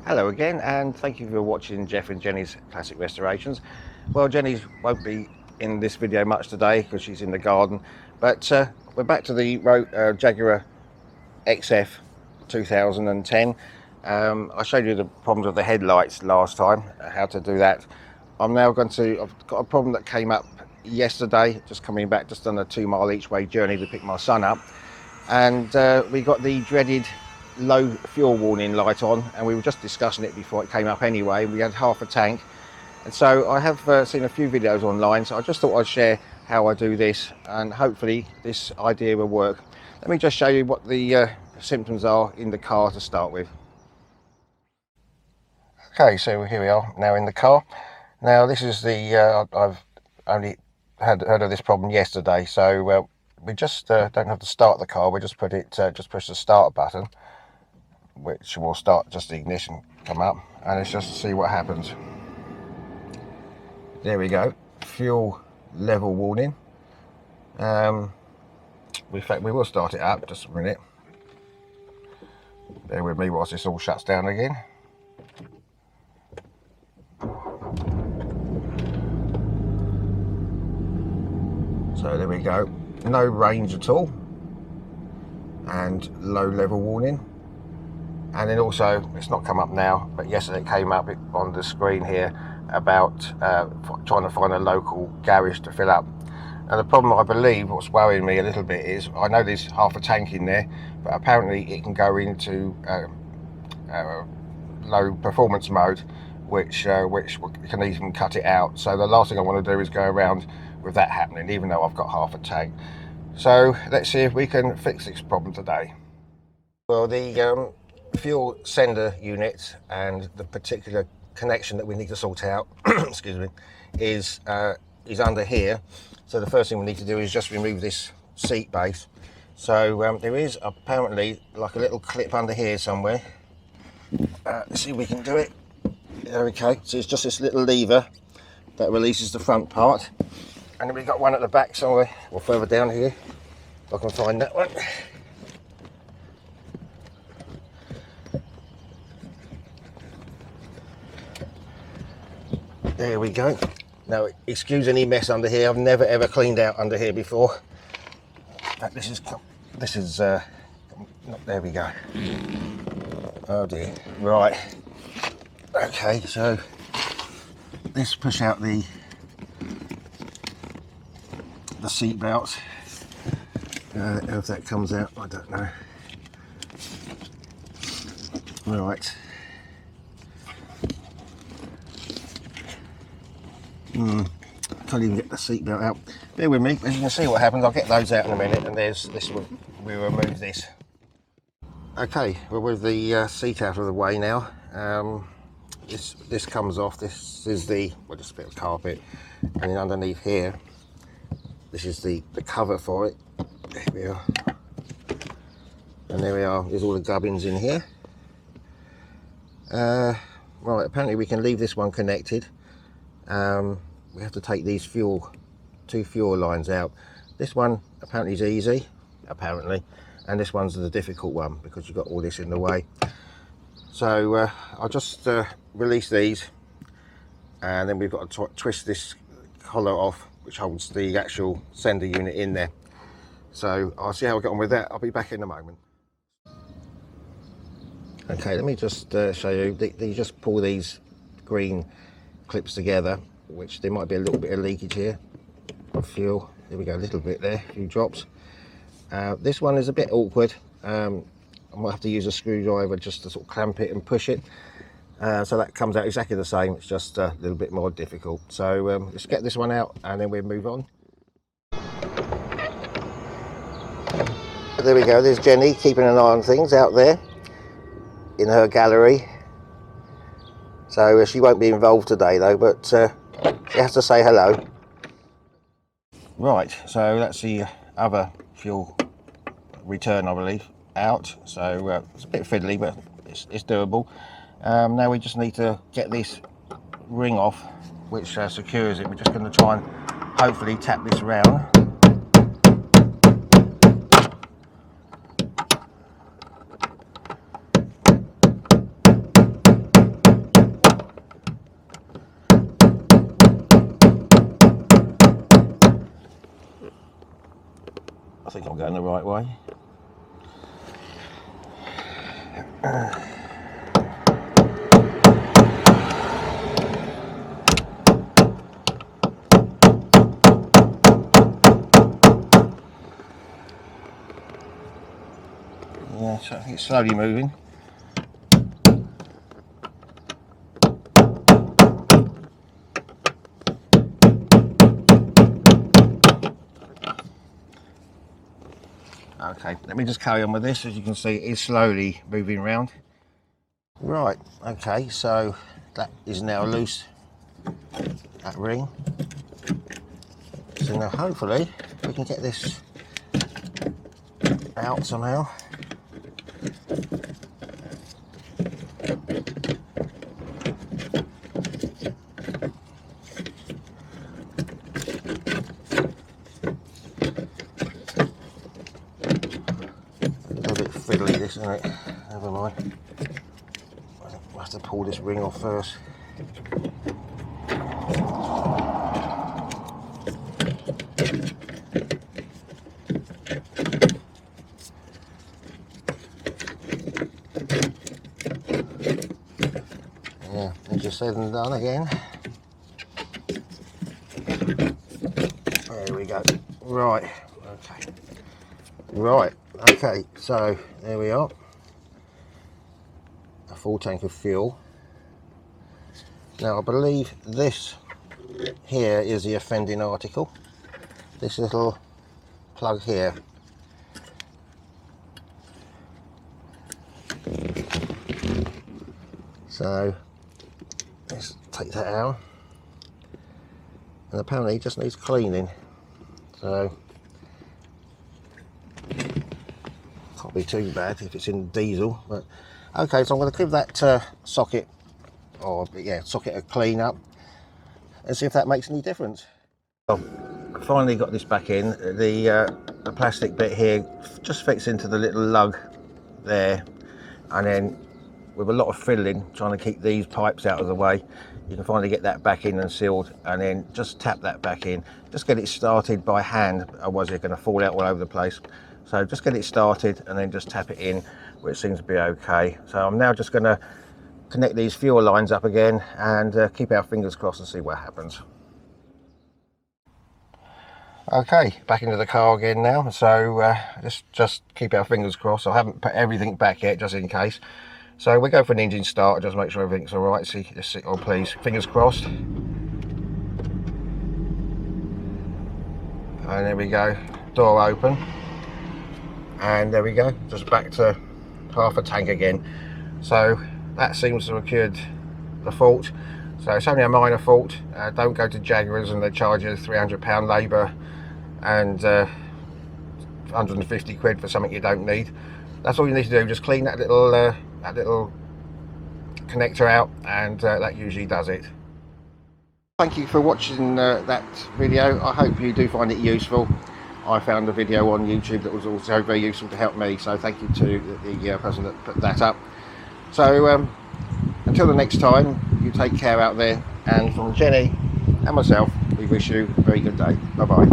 Hello again, and thank you for watching Jeff and Jenny's Classic Restorations. Well, Jenny won't be in this video much today because she's in the garden, but we're back to the Jaguar XF 2010. I showed you the problems with the headlights last time, how to do that. I've got a problem that came up yesterday, just coming back, just on a 2 mile each way journey to pick my son up, and we got the dreaded low fuel warning light on, and we were just discussing it before it came up anyway. We had half a tank, and so I have seen a few videos online, so I just thought I'd share how I do this, and hopefully this idea will work. Let me just show you what the symptoms are in the car to start with. Okay, so here we are now in the car. Now this is the I've only heard of this problem yesterday, so we just don't have to start the car. We just push the start button, which will start just the ignition come up, and it's just to see what happens. There we go, fuel level warning. In fact, we will start it up just a minute. Bear with me whilst this all shuts down again. So there we go, no range at all, and low level warning. And then also, it's not come up now, but yesterday it came up on the screen here about trying to find a local garage to fill up. And the problem, I believe, what's worrying me a little bit is, I know there's half a tank in there, but apparently it can go into low performance mode, which can even cut it out. So the last thing I want to do is go around with that happening, even though I've got half a tank. So let's see if we can fix this problem today. Well, the fuel sender unit and the particular connection that we need to sort out excuse me, is under here. So the first thing we need to do is just remove this seat base. So there is apparently like a little clip under here somewhere. Let's see if we can do it. Okay, so it's just this little lever that releases the front part, and then we've got one at the back somewhere, or further down here, if I can find that one. There we go. Now, excuse any mess under here. I've never ever cleaned out under here before. In fact, this is there we go. Oh dear. Right. Okay, so let's push out the seat belts. If that comes out, I don't know. Right. Can't even get the seat belt out. Bear with me, as you can see what happens. I'll get those out in a minute, and there's this one. We remove this. Okay, well, with the seat out of the way now, this comes off. This is just a bit of carpet, and then underneath here, this is the cover for it. There we are, and there we are. There's all the gubbins in here. Right, apparently we can leave this one connected. We have to take these two fuel lines out. This one apparently is easy, and this one's the difficult one because you've got all this in the way. So I'll just release these, and then we've got to twist this collar off, which holds the actual sender unit in there. So I'll see how I get on with that. I'll be back in a moment. Okay, let me just show you. You just pull these green clips together, which there might be a little bit of leakage here of fuel. There we go, a little bit there, a few drops. This one is a bit awkward. I might have to use a screwdriver just to sort of clamp it and push it. So that comes out exactly the same, it's just a little bit more difficult. So let's get this one out and then we'll move on. There we go, there's Jenny keeping an eye on things out there in her gallery. So she won't be involved today though, but she has to say hello. Right, so that's the other fuel return, I believe, out. So it's a bit fiddly, but it's doable. Now we just need to get this ring off, which secures it. We're just going to try and hopefully tap this around. I think I'm going the right way. Yeah, so I think it's slowly moving. Okay, let me just carry on with this. As you can see, it is slowly moving around. Right, okay, so that is now loose, that ring. So now hopefully we can get this out somehow. A bit fiddly this, isn't it? Never mind. We'll have to pull this ring off first. Yeah, easier said than done again. There we go. Right, okay. Right, okay, so there we are. A full tank of fuel. Now I believe this here is the offending article. This little plug here. So let's take that out. And apparently it just needs cleaning. So can't be too bad if it's in diesel, but okay, so I'm going to give that socket, or yeah, socket a clean up and see if that makes any difference. Well, I finally got this back in. The plastic bit here just fits into the little lug there, and then with a lot of fiddling trying to keep these pipes out of the way, you can finally get that back in and sealed, and then just tap that back in. Just get it started by hand, otherwise it's going to fall out all over the place. So just get it started and then just tap it in, which seems to be okay. So I'm now just going to connect these fuel lines up again and keep our fingers crossed and see what happens. Okay, back into the car again now. So just keep our fingers crossed. I haven't put everything back yet, just in case. So we go for an engine start, just make sure everything's all right. See, let's see. Oh, please, fingers crossed. And there we go, door open. And there we go, just back to half a tank again. So that seems to have cured the fault. So it's only a minor fault. Don't go to Jaguars and they charge you £300 labour and 150 quid for something you don't need. That's all you need to do, just clean that little connector out, and that usually does it. Thank you for watching that video. I hope you do find it useful. I found a video on YouTube that was also very useful to help me, so thank you to the person that put that up. So until the next time, you take care out there, and from Jenny and myself, we wish you a very good day. Bye bye.